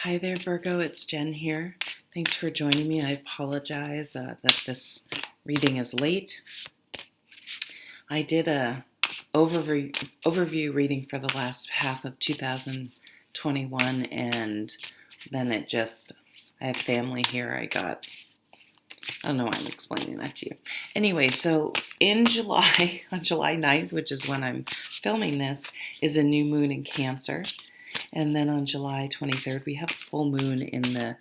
Hi there, Virgo. It's Jen here. Thanks for joining me. I apologize that this reading is late. I did a overview reading for the last half of 2021, and then I have family here. I don't know why I'm explaining that to you. Anyway, so in July, on July 9th, which is when I'm filming this, is a new moon in Cancer. And then on July 23rd, we have a full moon in the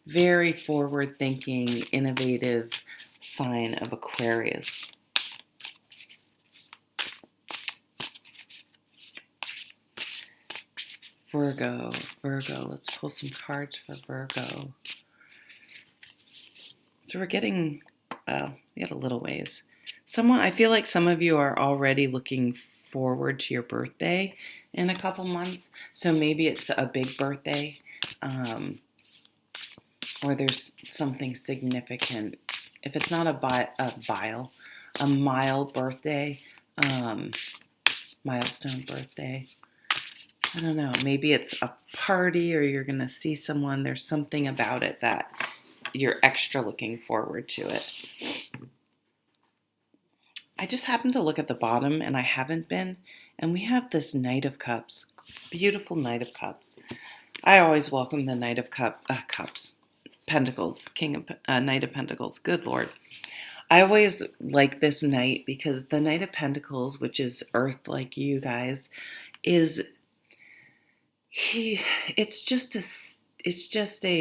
very forward-thinking, innovative sign of Aquarius. Virgo, let's pull some cards for Virgo. So we got a little ways. I feel like some of you are already looking forward to your birthday in a couple months. So maybe it's a big birthday, or there's something significant. If it's not a mild birthday, milestone birthday. I don't know. Maybe it's a party or you're going to see someone. There's something about it that you're extra looking forward to it. I just happened to look at the bottom, and I haven't been, and we have this Knight of Cups, beautiful Knight of Cups. I always welcome the Knight of Cups, Pentacles, Knight of Pentacles. Good Lord. I always like this Knight because the Knight of Pentacles, which is Earth like you guys, it's just a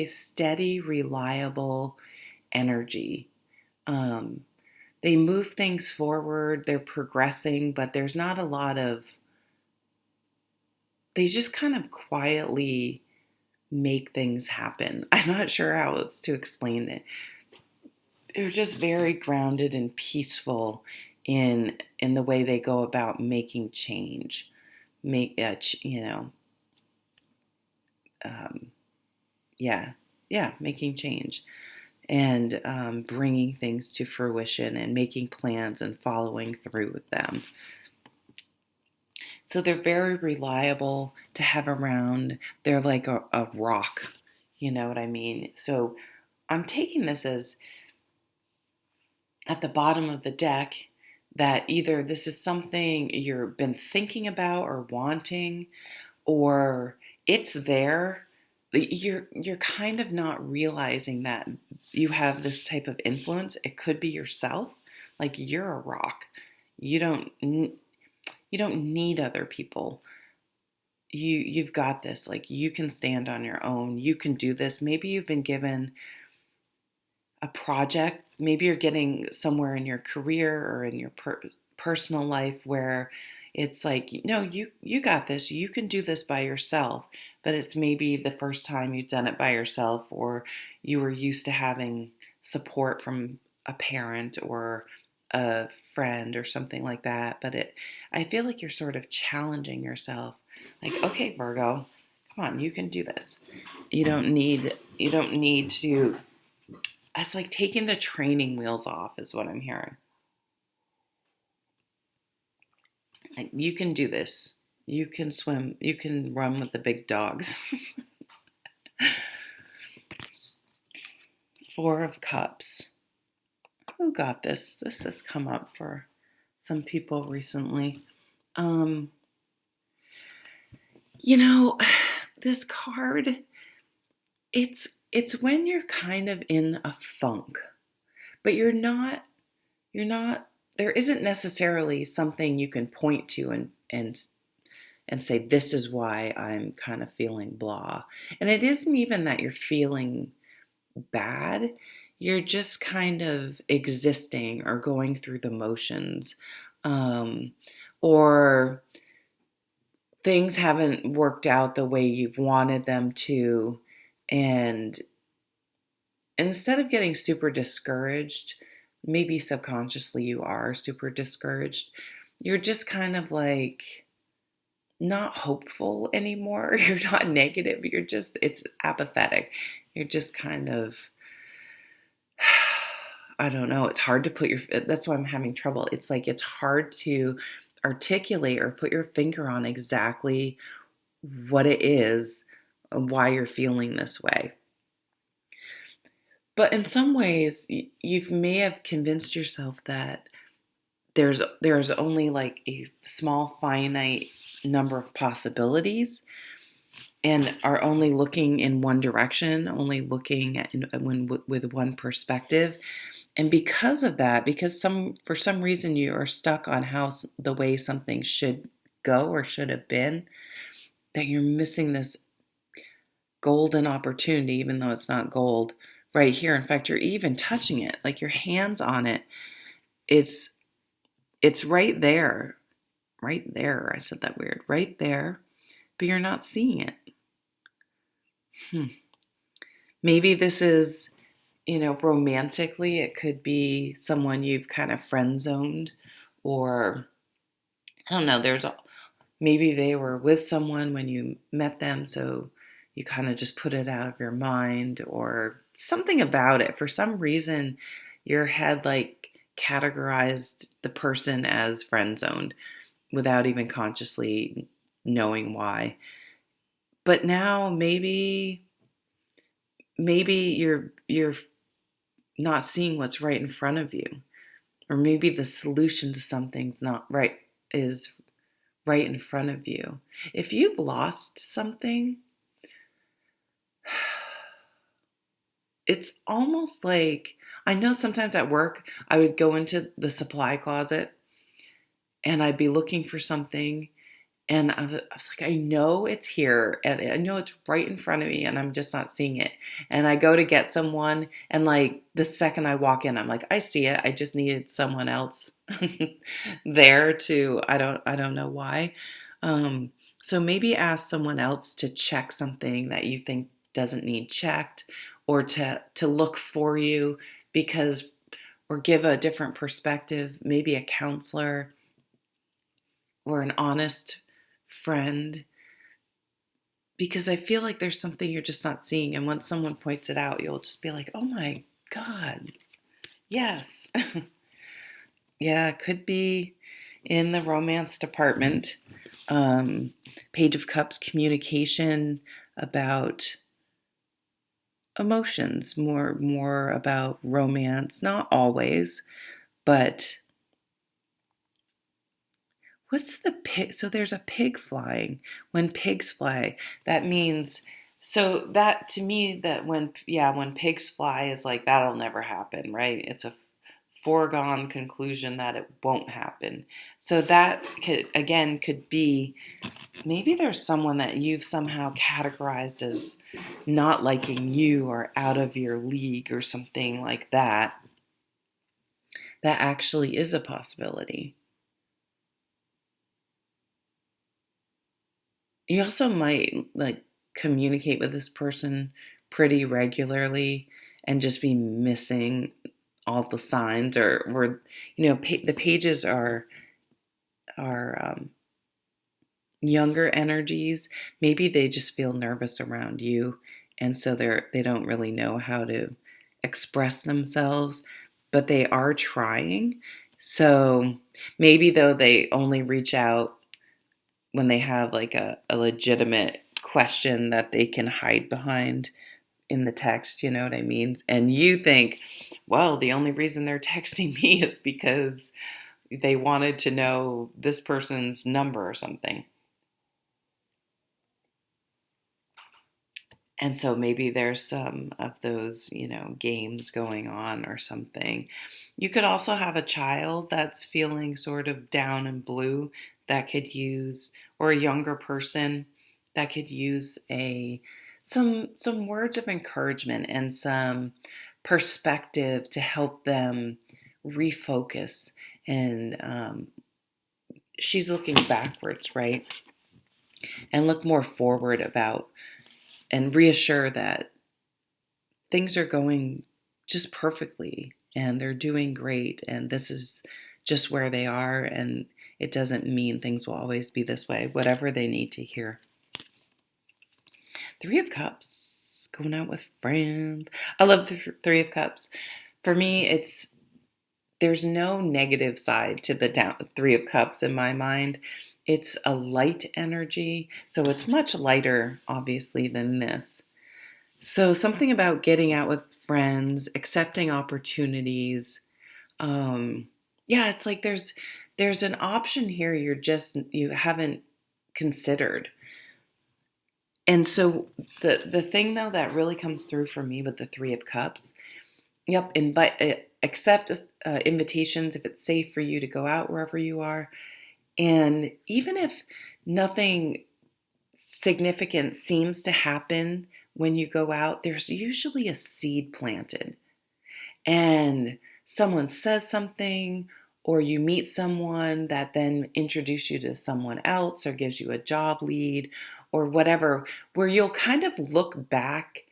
steady, reliable energy. They move things forward, they're progressing, but there's not a lot of, they just kind of quietly make things happen. I'm not sure how else to explain it. They're just very grounded and peaceful in the way they go about making change. Making change. And bringing things to fruition and making plans and following through with them. So they're very reliable to have around. They're like a rock, you know what I mean? So I'm taking this as at the bottom of the deck that either this is something you've been thinking about or wanting, or it's there. You're kind of not realizing that you have this type of influence. It could be yourself. Like you're a rock. You don't need other people. You've got this. Like you can stand on your own. You can do this. Maybe you've been given a project. Maybe you're getting somewhere in your career or in your personal life where it's like, no, you got this. You can do this by yourself. But it's maybe the first time you've done it by yourself, or you were used to having support from a parent or a friend or something like that. But I feel like you're sort of challenging yourself. Like, okay, Virgo, come on, you can do this. You don't need to. It's like taking the training wheels off is what I'm hearing. Like, you can do this. You can swim. You can run with the big dogs. Four of Cups. Who got this? This has come up for some people recently. This card, it's when you're kind of in a funk, but you're not, there isn't necessarily something you can point to and say, this is why I'm kind of feeling blah. And it isn't even that you're feeling bad. You're just kind of existing or going through the motions. Or things haven't worked out the way you've wanted them to. And instead of getting super discouraged, maybe subconsciously you are super discouraged, you're just kind of like not hopeful anymore. You're not negative. It's apathetic. You're just kind of, I don't know. It's hard to that's why I'm having trouble. It's like, it's hard to articulate or put your finger on exactly what it is why you're feeling this way. But in some ways, you may have convinced yourself that there's only like a small finite number of possibilities and are only looking in one direction, only looking at with one perspective. And because of that, because for some reason you are stuck on how the way something should go or should have been, that you're missing this golden opportunity, even though it's not gold, right here. In fact, you're even touching it, like your hands on it. It's it's right there, right there. I said that weird, right there, but you're not seeing it. Hmm. Maybe this is, romantically, it could be someone you've kind of friend zoned, or I don't know. Maybe they were with someone when you met them, so you kind of just put it out of your mind, or something about it. For some reason, your head like categorized the person as friend zoned without even consciously knowing why. But now maybe you're not seeing what's right in front of you, or maybe the solution to something's not right is right in front of you. If you've lost something, it's almost like, I know sometimes at work I would go into the supply closet and I'd be looking for something. And I was like, I know it's here and I know it's right in front of me and I'm just not seeing it. And I go to get someone and like the second I walk in, I'm like, I see it. I just needed someone else there to, I don't know why. Um, so maybe ask someone else to check something that you think doesn't need checked, or to look for you, because, or give a different perspective, maybe a counselor or an honest friend, because I feel like there's something you're just not seeing. And once someone points it out, you'll just be like, oh my God, yes. Yeah, it could be in the romance department. Um, Page of Cups, communication about emotions, more about romance, not always, but what's the pig? So there's a pig flying. When pigs fly, that means, so that to me, that when pigs fly is like, that'll never happen, right? It's a foregone conclusion that it won't happen. So that could be, maybe there's someone that you've somehow categorized as not liking you or out of your league or something like that. That actually is a possibility. You also might like communicate with this person pretty regularly and just be missing all the signs, or the pages are younger energies. Maybe they just feel nervous around you, and so they don't really know how to express themselves, but they are trying. So maybe though they only reach out when they have like a legitimate question that they can hide behind in the text, you know what I mean? And you think, well, the only reason they're texting me is because they wanted to know this person's number or something. And so maybe there's some of those, games going on or something. You could also have a child that's feeling sort of down and blue that could use, or a younger person that could use some words of encouragement and some perspective to help them refocus. And she's looking backwards, right? And look more forward about, and reassure that things are going just perfectly and they're doing great, and this is just where they are, and it doesn't mean things will always be this way, whatever they need to hear. Three of Cups, going out with friends. I love the Three of Cups. For me, there's no negative side to the Three of Cups in my mind. It's a light energy, so it's much lighter, obviously, than this. So something about getting out with friends, accepting opportunities. Um, yeah, it's like there's an option here you haven't considered. And so the thing though that really comes through for me with the 3 of Cups, yep, accept invitations if it's safe for you to go out wherever you are. And even if nothing significant seems to happen when you go out, there's usually a seed planted. And someone says something, or you meet someone that then introduces you to someone else or gives you a job lead or whatever, where you'll kind of look back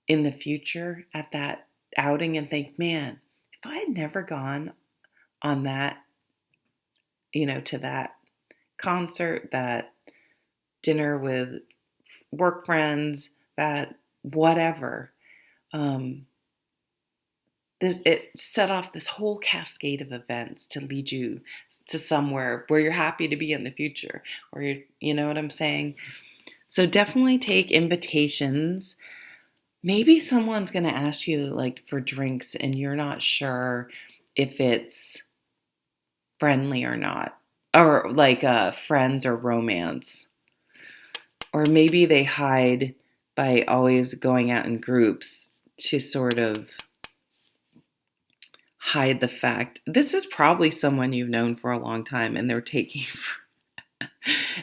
in the future at that outing and think, man, if I had never gone on that, to that concert, that dinner with work friends, that whatever, um, it set off this whole cascade of events to lead you to somewhere where you're happy to be in the future, or you know what I'm saying? So definitely take invitations. Maybe someone's going to ask you like for drinks and you're not sure if it's friendly or not, or like friends or romance. Or maybe they hide by always going out in groups to sort of hide the fact this is probably someone you've known for a long time and they're taking.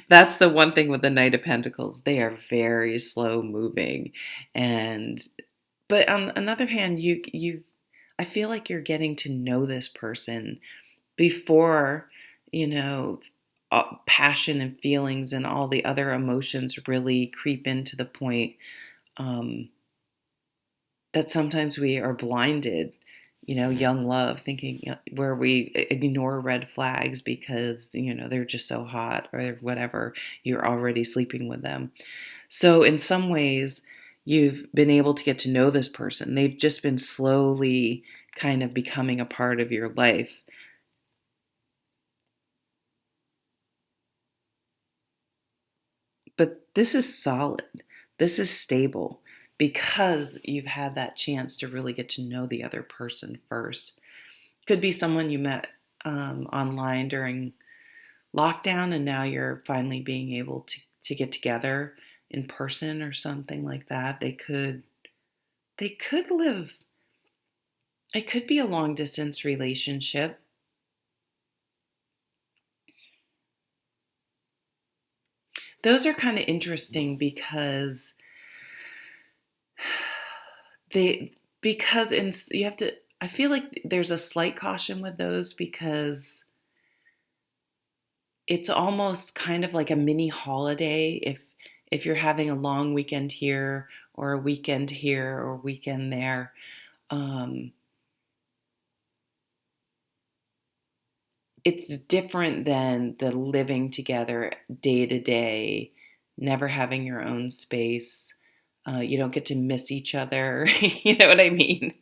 That's the one thing with the Knight of Pentacles. They are very slow moving. But on another hand, I feel like you're getting to know this person before, you know, passion and feelings and all the other emotions really creep into the point um, that sometimes we are blinded, young love, thinking where we ignore red flags because, they're just so hot or whatever, you're already sleeping with them. So in some ways, you've been able to get to know this person. They've just been slowly kind of becoming a part of your life. But this is solid. This is stable because you've had that chance to really get to know the other person first. Could be someone you met online during lockdown and now you're finally being able to get together in person or something like that. They could live, it could be a long distance relationship. Those are kind of interesting they because you have to, I feel like there's a slight caution with those because it's almost kind of like a mini holiday if you're having a long weekend here or a weekend here or a weekend there. Um, it's different than the living together day to day, never having your own space. You don't get to miss each other. You know what I mean?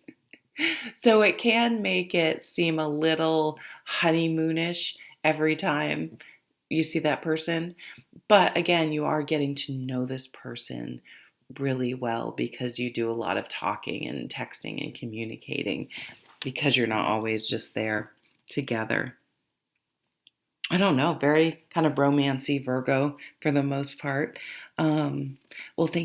So it can make it seem a little honeymoonish every time you see that person. But again, you are getting to know this person really well because you do a lot of talking and texting and communicating because you're not always just there together. I don't know, very kind of romancy Virgo for the most part. Well, thank